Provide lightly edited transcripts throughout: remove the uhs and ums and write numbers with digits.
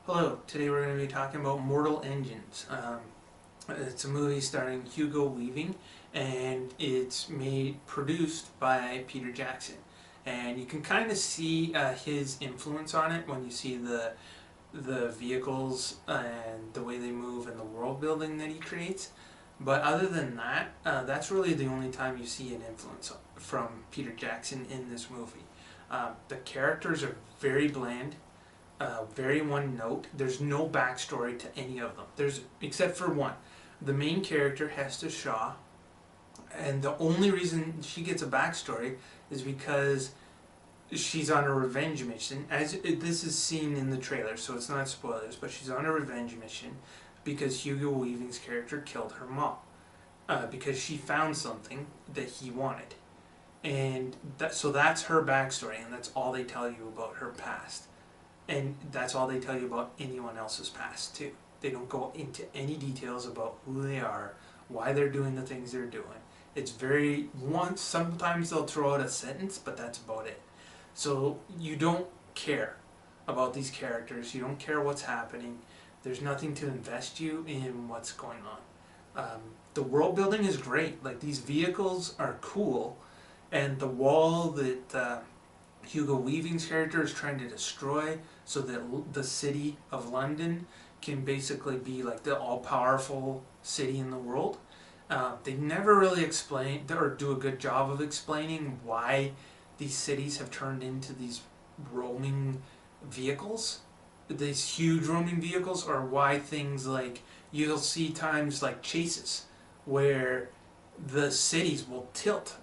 Hello, today we're going to be talking about Mortal Engines. It's a movie starring Hugo Weaving, and it's produced by Peter Jackson. And you can kind of see his influence on it when you see the vehicles and the way they move and the world building that he creates. But other than that, that's really the only time you see an influence from Peter Jackson in this movie. The characters are very bland. Very one note. There's no backstory to any of them. Except for one. The main character, Hester Shaw, and the only reason she gets a backstory is because she's on a revenge mission. This is seen in the trailer, so it's not spoilers, but she's on a revenge mission because Hugo Weaving's character killed her mom. Because she found something that he wanted. And so that's her backstory, and that's all they tell you about her past. And that's all they tell you about anyone else's past too. They don't go into any details about who they are, why they're doing the things they're doing. It's sometimes they'll throw out a sentence, but that's about it. So you don't care about these characters, you don't care what's happening, there's nothing to invest you in what's going on. The world building is great, like these vehicles are cool, and the wall that Hugo Weaving's character is trying to destroy so that the city of London can basically be like the all-powerful city in the world. They never really explain or do a good job of explaining why these cities have turned into these roaming vehicles, these huge roaming vehicles, or why things like you'll see times like chases where the cities will tilt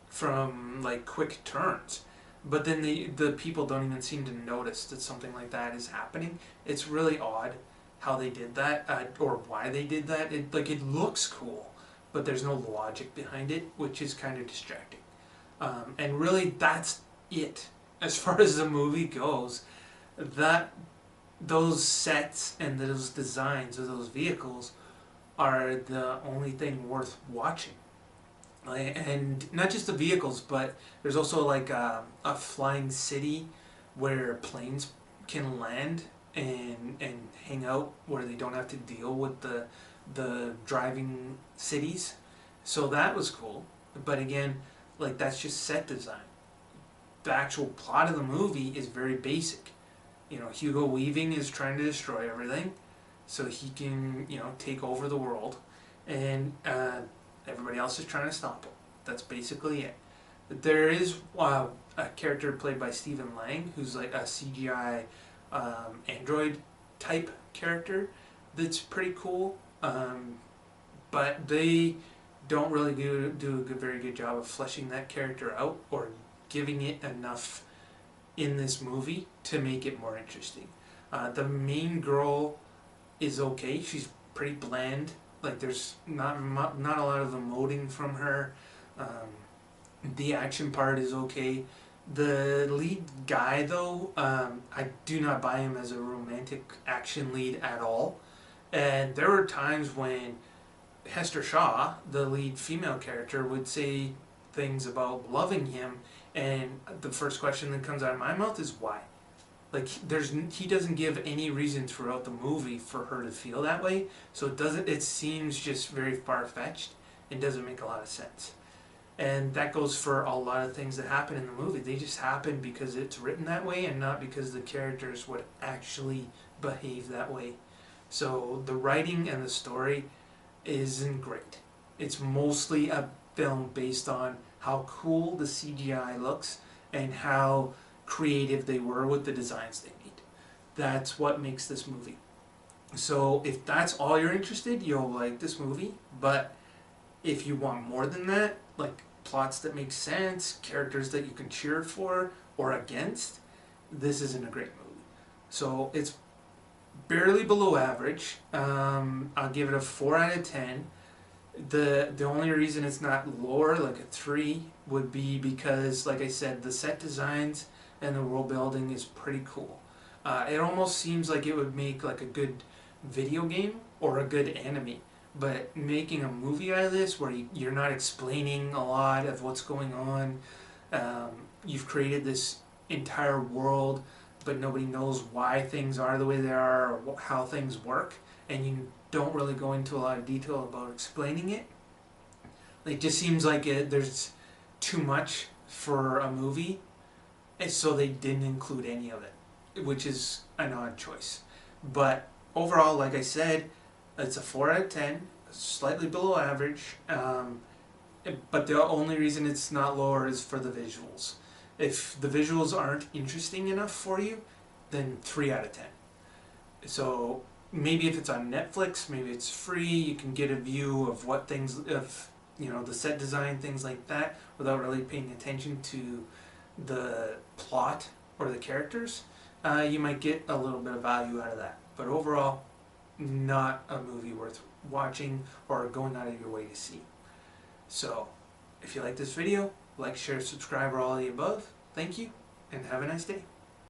from like quick turns, but then the people don't even seem to notice that something like that is happening. It's really odd how they did that, or why they did that. It looks cool, but there's no logic behind it, which is kind of distracting. And really, that's it as far as the movie goes. Those sets and those designs of those vehicles are the only thing worth watching. And not just the vehicles, but there's also like a flying city where planes can land and hang out, where they don't have to deal with the driving cities. So that was cool. But again, like, that's just set design. The actual plot of the movie is very basic. You know, Hugo Weaving is trying to destroy everything so he can, take over the world, and everybody else is trying to stop him. That's basically it. There is a character played by Stephen Lang, who's like a CGI android type character that's pretty cool, but they don't really do a very good job of fleshing that character out or giving it enough in this movie to make it more interesting. The main girl is okay. She's pretty bland. Like, there's not a lot of emoting from her. The action part is okay. The lead guy, though, I do not buy him as a romantic action lead at all. And there were times when Hester Shaw, the lead female character, would say things about loving him, and the first question that comes out of my mouth is why? Like, he doesn't give any reason throughout the movie for her to feel that way, so it seems just very far-fetched and doesn't make a lot of sense. And that goes for a lot of things that happen in the movie. They just happen because it's written that way and not because the characters would actually behave that way. So the writing and the story isn't great. It's mostly a film based on how cool the CGI looks and how creative they were with the designs they made. That's what makes this movie. So if that's all you're interested, you'll like this movie. But if you want more than that, like plots that make sense, characters that you can cheer for or against, this isn't a great movie. So it's barely below average. I'll give it a 4 out of 10. The only reason it's not lower, like a 3, would be because, like I said, the set designs and the world building is pretty cool. It almost seems like it would make like a good video game or a good anime. But making a movie out of this, where you're not explaining a lot of what's going on, you've created this entire world, but nobody knows why things are the way they are or how things work, and you don't really go into a lot of detail about explaining it. It just seems like there's too much for a movie, and so they didn't include any of it, which is an odd choice. But overall, like I said, it's a 4 out of 10, slightly below average, but the only reason it's not lower is for the visuals. If the visuals aren't interesting enough for you, then 3 out of 10. So maybe if it's on Netflix, maybe it's free, you can get a view of what things, of the set design, things like that, without really paying attention to the plot or the characters. You might get a little bit of value out of that. But overall, not a movie worth watching or going out of your way to see. So, if you like this video, like, share, subscribe, or all of the above. Thank you, and have a nice day.